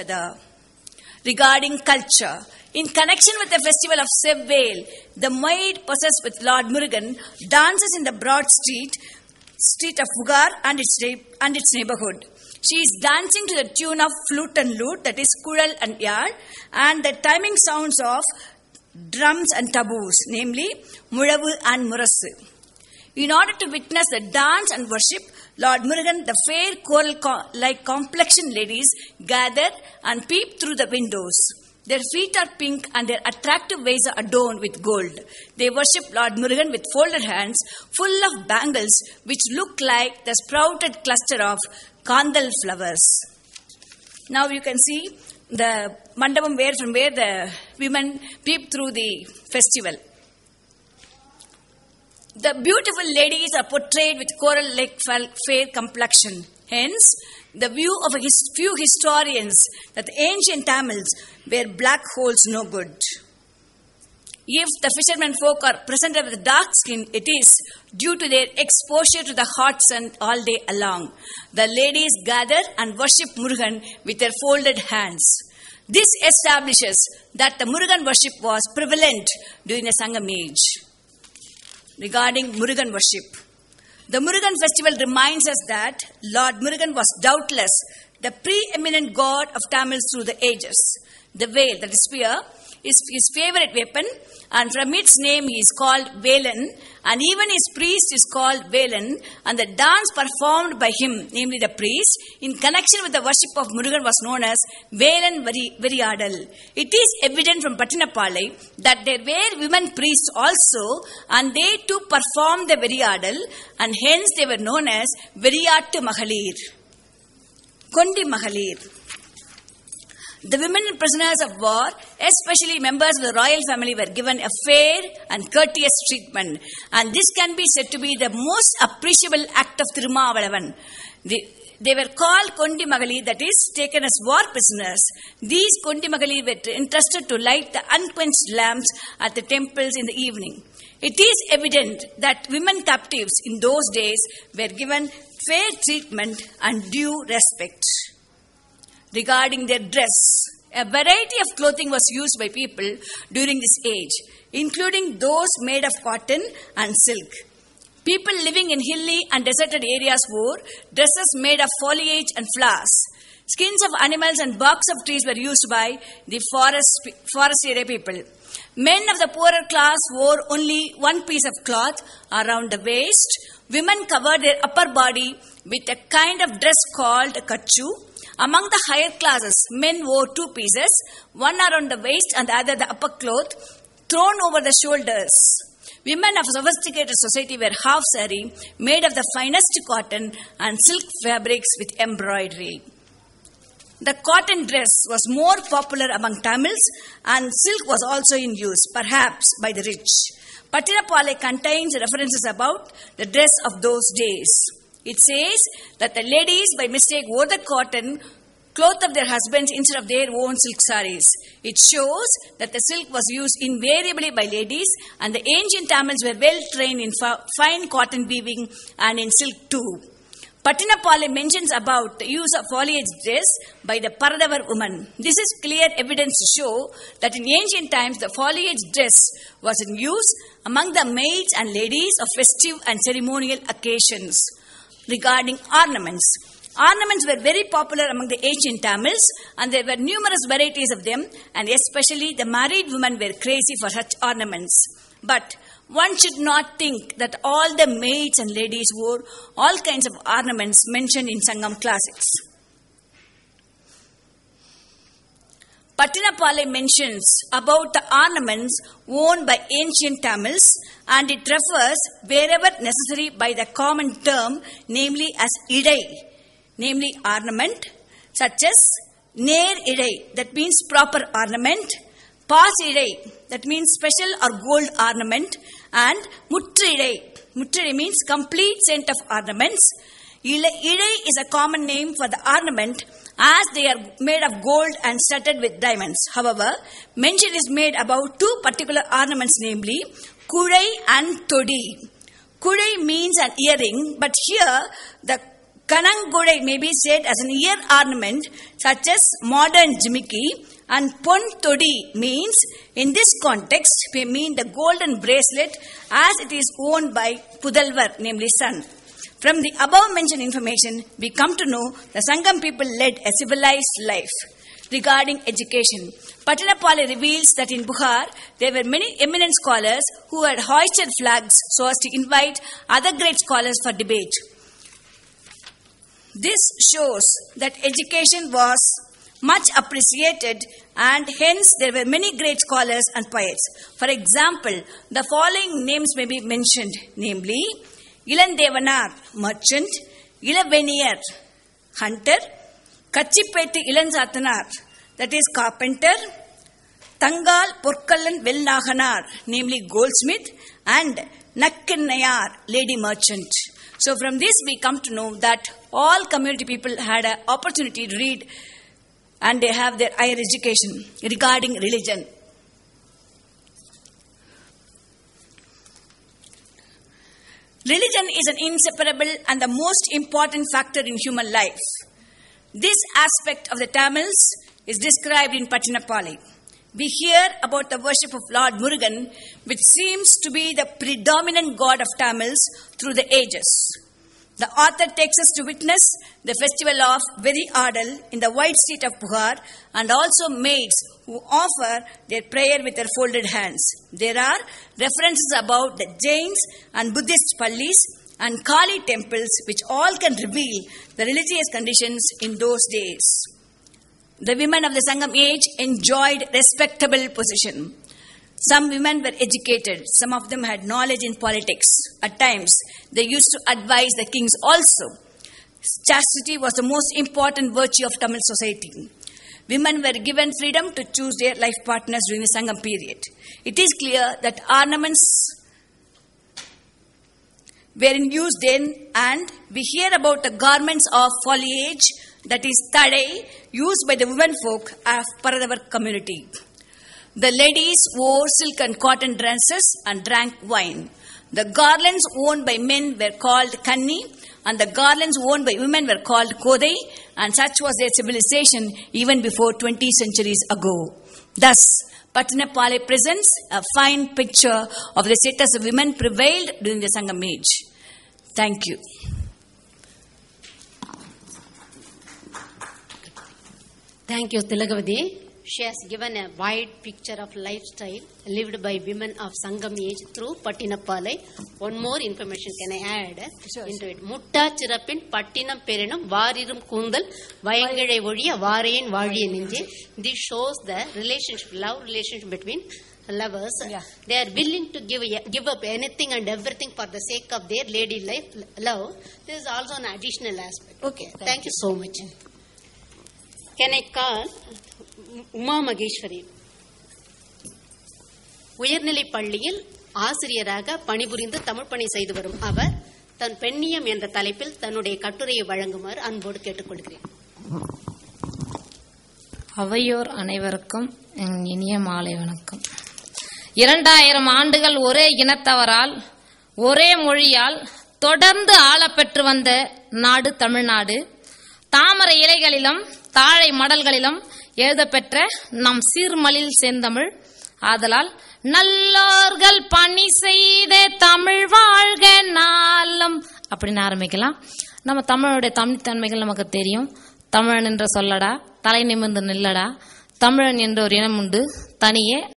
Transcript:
Ulagada. Regarding culture, in connection with the festival of Sevvel, the maid possessed with Lord Murugan dances in the broad street of Vugar and its neighborhood. She is dancing to the tune of flute and lute, that is Kural and Yar, and the timing sounds of drums and taboos, namely Mulavu and Murasu. In order to witness the dance and worship, Lord Murugan, the fair coral-like complexion ladies gather and peep through the windows. Their feet are pink and their attractive ways are adorned with gold. They worship Lord Murugan with folded hands full of bangles which look like the sprouted cluster of kandal flowers. Now you can see the mandapam from where the women peep through the festival. The beautiful ladies are portrayed with coral-like fair complexion. Hence, the view of few historians that the ancient Tamils were black holes no good. If the fishermen folk are presented with dark skin, it is due to their exposure to the hot sun all day long. The ladies gather and worship Murugan with their folded hands. This establishes that the Murugan worship was prevalent during the Sangam age. Regarding Murugan worship, the Murugan festival reminds us that Lord Murugan was doubtless the preeminent god of Tamils through the ages. The veil, that is spear, is his favorite weapon, and from its name he is called Velan, and even his priest is called Velan, and the dance performed by him, namely the priest, in connection with the worship of Murugan was known as Velan Vettiyar. It is evident from Pattinapalai that there were women priests also, and they too performed the Vettiyar, and hence they were known as Veriyattu Mahalir. Kondi Mahalir. The women prisoners of war, especially members of the royal family, were given a fair and courteous treatment. And this can be said to be the most appreciable act of Thirumavalavan. They were called Kondi Magali, that is, taken as war prisoners. These Kondi Magali were entrusted to light the unquenched lamps at the temples in the evening. It is evident that women captives in those days were given fair treatment and due respect. Regarding their dress, a variety of clothing was used by people during this age, including those made of cotton and silk. People living in hilly and deserted areas wore dresses made of foliage and flowers. Skins of animals and barks of trees were used by the forest area people. Men of the poorer class wore only one piece of cloth around the waist. Women covered their upper body with a kind of dress called a kachu. Among the higher classes, men wore two pieces, one around the waist and the other the upper cloth, thrown over the shoulders. Women of sophisticated society wear half sari, made of the finest cotton and silk fabrics with embroidery. The cotton dress was more popular among Tamils, and silk was also in use, perhaps by the rich. Pattinapalai contains references about the dress of those days. It says that the ladies by mistake wore the cotton cloth of their husbands instead of their own silk saris. It shows that the silk was used invariably by ladies, and the ancient Tamils were well trained in fine cotton weaving and in silk too. Pattinapalai mentions about the use of foliage dress by the Paradavar woman. This is clear evidence to show that in ancient times the foliage dress was in use among the maids and ladies of festive and ceremonial occasions. Regarding ornaments. Ornaments were very popular among the ancient Tamils, and there were numerous varieties of them, and especially the married women were crazy for such ornaments. But one should not think that all the maids and ladies wore all kinds of ornaments mentioned in Sangam classics. Pattinapalai mentions about the ornaments worn by ancient Tamils, and it refers wherever necessary by the common term, namely as idai, namely ornament, such as ner idai, that means proper ornament, pas idai, that means special or gold ornament, and mutru idai means complete set of ornaments. Idai is a common name for the ornament as they are made of gold and studded with diamonds. However, mention is made about two particular ornaments, namely Kudai and Todi. Kudai means an earring, but here the Kanangudai may be said as an ear ornament such as modern jimiki, and pon todi means, in this context, we mean the golden bracelet as it is owned by Pudalvar, namely son. From the above mentioned information, we come to know the Sangam people led a civilized life. Regarding education, Pattanapalli reveals that in Bihar, there were many eminent scholars who had hoisted flags so as to invite other great scholars for debate. This shows that education was much appreciated, and hence there were many great scholars and poets. For example, the following names may be mentioned, namely Ilandevanar, merchant; Ilaveniyar, hunter; Kachipeti Ilanzathanar, that is carpenter; Tangal Porkallan Velnaganar, namely goldsmith; and Nakkinnayar, lady merchant. So from this we come to know that all community people had an opportunity to read and they have their higher education. Regarding religion, religion is an inseparable and the most important factor in human life. This aspect of the Tamils is described in Pattanapalli. We hear about the worship of Lord Murugan, which seems to be the predominant god of Tamils through the ages. The author takes us to witness the festival of Velliveethiyar in the white street of Bihar, and also maids who offer their prayer with their folded hands. There are references about the Jains and Buddhist pallis and Kali temples, which all can reveal the religious conditions in those days. The women of the Sangam age enjoyed respectable position. Some women were educated. Some of them had knowledge in politics. At times, they used to advise the kings also. Chastity was the most important virtue of Tamil society. Women were given freedom to choose their life partners during the Sangam period. It is clear that ornaments were in use then, and we hear about the garments of foliage, that is tadai, used by the women folk of Paradavar community. The ladies wore silk and cotton dresses and drank wine. The garlands worn by men were called kanni, and the garlands worn by women were called kodai, and such was their civilization even before 20 centuries ago. Thus, Pattanapalli presents a fine picture of the status of women prevailed during the Sangam age. Thank you. Thank you, Tilagavati. She has given a wide picture of lifestyle lived by women of Sangam age through Pattanapalli. One more information can I add into it? Mutta Chirappin Pattinam Perenum Varirum Kundal Vayangade Vodia Varian Vardian Ninja. This shows the relationship, love relationship between lovers. Yeah. They are willing to give up anything and everything for the sake of their lady life, love. This is also an additional aspect. Okay, thank you so much. Can I call Uma Mageshwari? உயர்நிலை பள்ளியில் ஆசிரியராக பணிபுரிந்து தமிழ் பணி செய்து வரும் அவர் தன் பெண்ணியம் என்ற தலைப்பில் தன்னுடைய கட்டுரையை வழங்குமாறு அன்போடு கேட்டுக்கொள்கிறேன். அவையோர் அனைவருக்கும் இனிய மாலை வணக்கம். 2000 ஆண்டுகள் ஒரே இனத்தவரால் ஒரே மொழியால் தொடர்ந்து ஆளப்பெற்று வந்த நாடு தமிழ்நாடு. தாமரை இலைகளிலும் தாழை மடல்களிலும் எழுதப்பெற்ற நம் சீர்மலில் செந்தமிழ். ஆதலால் நல்லோர்கள் பணி செய்த தமிழ் வாழ்க நாளும் அப்படின்னு ஆரம்பிக்கலாம். நம்ம தமிழனுடைய தனித்தன்மைகள் நமக்கு தெரியும். தமிழன் என்ற சொல்லடா, தலை நிமிர்ந்து நில்லடா, தமிழன் என்ற ஒரு இனம் உண்டு, தனியே